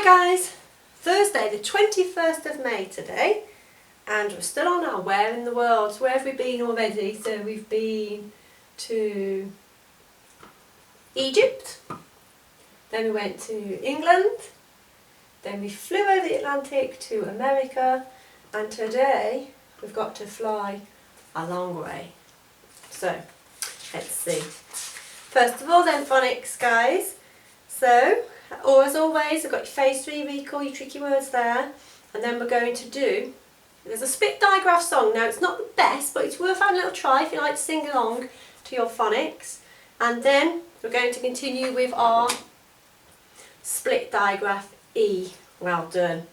Hi guys, Thursday the 21st of May today, and we're still on our Where in the World. Where have we been already? So we've been to Egypt, then we went to England, then we flew over the Atlantic to America, and today we've got to fly a long way. So let's see. First of all then, phonics guys. So, or as always, I've got your phase 3 recall, your tricky words there, and then we're going to do, there's a split digraph song. Now it's not the best, but it's worth having a little try if you like to sing along to your phonics. And then we're going to continue with our split digraph E. Well done.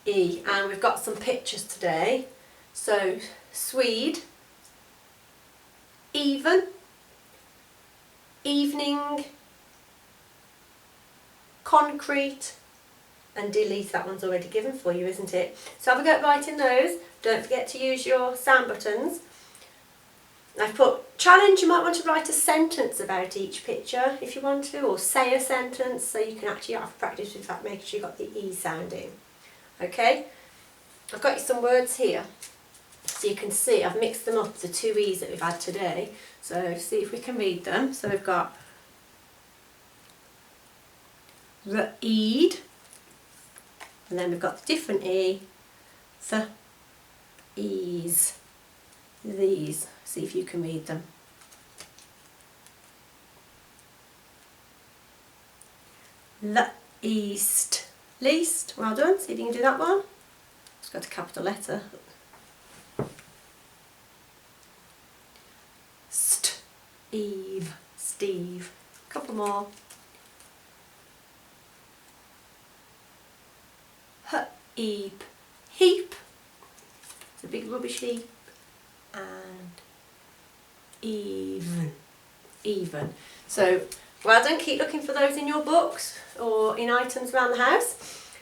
E. And we've got some pictures today. So, Swede, even, evening, concrete, and delete. That one's already given for you, isn't it? So have a go at writing those. Don't forget to use your sound buttons. I've put challenge. You might want to write a sentence about each picture if you want to, or say a sentence, so you can actually have practice with that, making sure you got the E sound in. Okay, I've got you some words here, so you can see I've mixed them up, the two E's that we've had today. So see if we can read them. So we've got read, and then we've got the different E, the ease, these. See if you can read them. The east, least, well done, see if you can do that one. It's got a capital letter. Steve, Steve, a couple more. Heap, heap, it's a big rubbish heap, and even, even. So well done, keep looking for those in your books or in items around the house.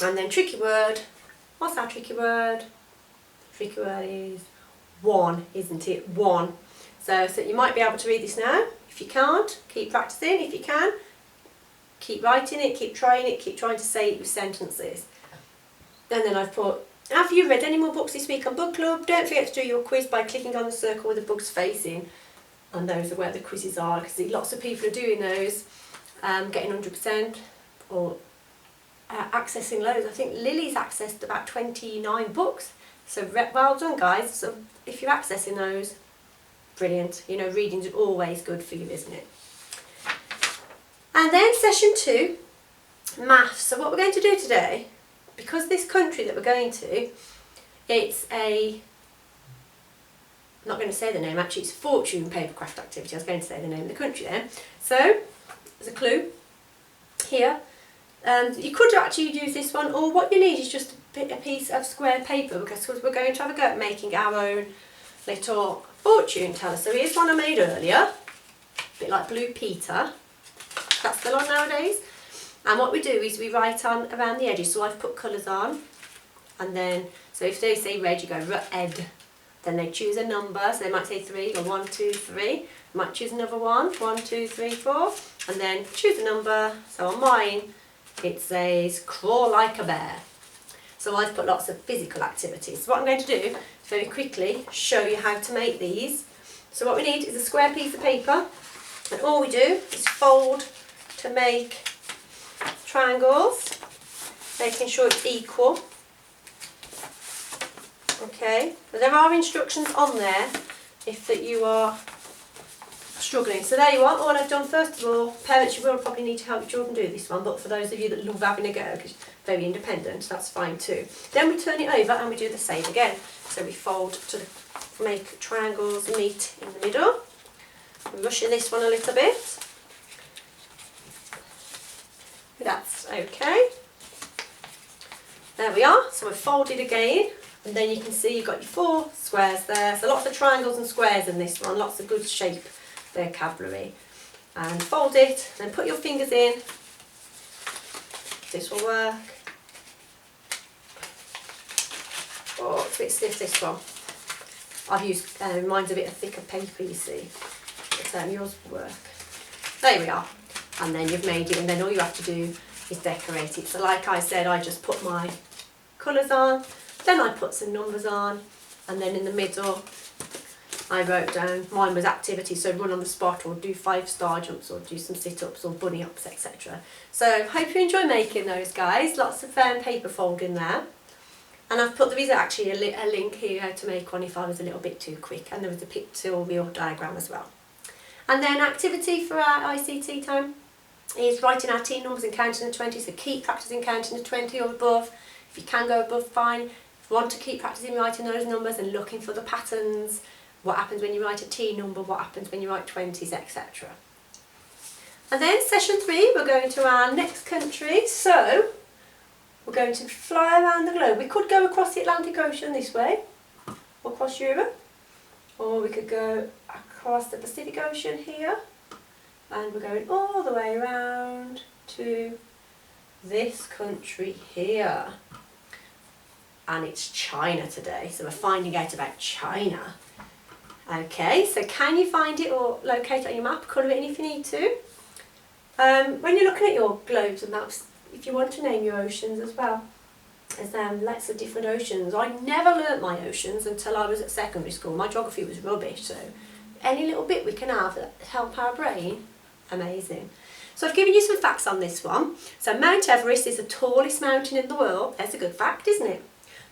And then tricky word, what's our tricky word? Tricky word is one, isn't it? One. So you might be able to read this now. If you can't, keep practicing. If you can, keep writing it, keep trying to say it with sentences. And then I've put, have you read any more books this week on Book Club? Don't forget to do your quiz by clicking on the circle with the book's face in. And those are where the quizzes are, because lots of people are doing those, getting 100% or accessing loads. I think Lily's accessed about 29 books. So well done guys. So if you're accessing those, brilliant. You know, reading's always good for you, isn't it? And then session 2, maths. So what we're going to do today, because this country that we're going to, it's a, I'm not going to say the name, actually it's fortune papercraft activity. I was going to say the name of the country then. So there's a clue here, and you could actually use this one, or what you need is just a piece of square paper, because we're going to have a go at making our own little fortune teller. So here's one I made earlier, a bit like Blue Peter. That's still on nowadays. And what we do is we write on around the edges. So I've put colours on, and then, so if they say red, you go red. Then they choose a number, so they might say 3, or 1, 2, 3. Might choose another one, 1, 2, 3, 4, and then choose a number. So on mine, it says crawl like a bear. So I've put lots of physical activities. So what I'm going to do is very quickly show you how to make these. So what we need is a square piece of paper, and all we do is fold to make triangles, making sure it's equal. Okay, but there are instructions on there if that you are struggling. So there you are, all I've done. First of all, parents, you will probably need to help your children do this one, but for those of you that love having a go, because you're very independent, that's fine too. Then we turn it over and we do the same again. So we fold to make triangles meet in the middle. We're rushing this one a little bit. That's okay. There we are. So we've folded again, and then you can see you've got your 4 squares there. So lots of triangles and squares in this one, lots of good shape vocabulary. And fold it, then put your fingers in. This will work. Oh, it's a bit stiff, this one. I've used, mine's a bit of thicker paper, you see. But yours will work. There we are. And then you've made it, and then all you have to do is decorated. So like I said, I just put my colours on, then I put some numbers on, and then in the middle I wrote down, mine was activity, so run on the spot or do 5-star jumps or do some sit-ups or bunny hops, etc. So hope you enjoy making those, guys. Lots of paper folding there. And I've put, there is actually a link here how to make one if I was a little bit too quick, and there was a pictorial diagram as well. And then activity for our ICT time is writing our team numbers and counting to 20, so keep practising counting to 20 or above. If you can go above, fine. If you want to keep practising writing those numbers and looking for the patterns, what happens when you write a T number, what happens when you write 20s, etc. And then session 3, we're going to our next country, so we're going to fly around the globe. We could go across the Atlantic Ocean this way, or across Europe, or we could go across the Pacific Ocean here, and we're going all the way around to this country here. And it's China today, so we're finding out about China. Okay, so can you find it or locate it on your map, colour it in if you need to. When you're looking at your globes and maps, if you want to name your oceans as well, there's lots of different oceans. I never learnt my oceans until I was at secondary school. My geography was rubbish, so any little bit we can have that help our brain, amazing. So I've given you some facts on this one. So Mount Everest is the tallest mountain in the world. That's a good fact, isn't it?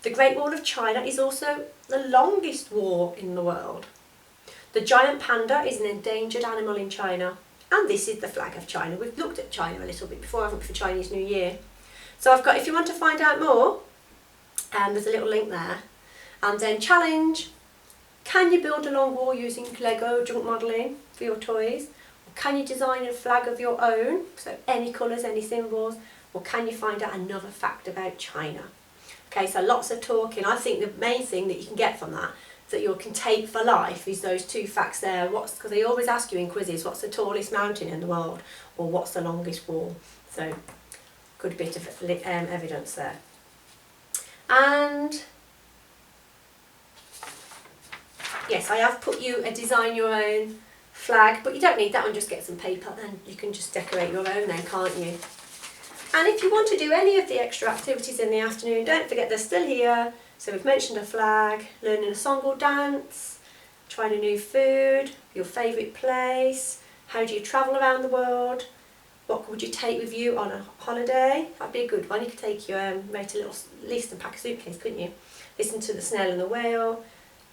The Great Wall of China is also the longest wall in the world. The giant panda is an endangered animal in China. And this is the flag of China. We've looked at China a little bit before, haven't we, for Chinese New Year. So I've got, if you want to find out more, there's a little link there. And then challenge, can you build a long wall using Lego junk modelling for your toys? Or can you design a flag of your own, so any colours, any symbols? Or can you find out another fact about China? Okay, so lots of talking. I think the main thing that you can get from that you can take for life is those 2 facts there. Because they always ask you in quizzes, what's the tallest mountain in the world, or what's the longest wall? So good bit of evidence there. And yes, I have put you a design your own flag, but you don't need that one, just get some paper and you can just decorate your own then, can't you? And if you want to do any of the extra activities in the afternoon, don't forget they're still here. So we've mentioned a flag, learning a song or dance, trying a new food, your favourite place, how do you travel around the world, what would you take with you on a holiday? That'd be a good one. You could take your write a little list and pack a suitcase, couldn't you? Listen to the snail and the whale,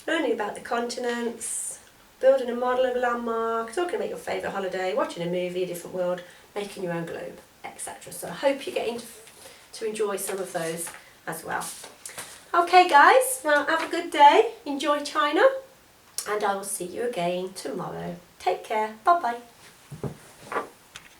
learning about the continents, building a model of a landmark, talking about your favourite holiday, watching a movie, a different world, making your own globe, etc. So I hope you're getting to enjoy some of those as well. Okay guys, well have a good day, enjoy China, and I will see you again tomorrow. Take care, bye bye.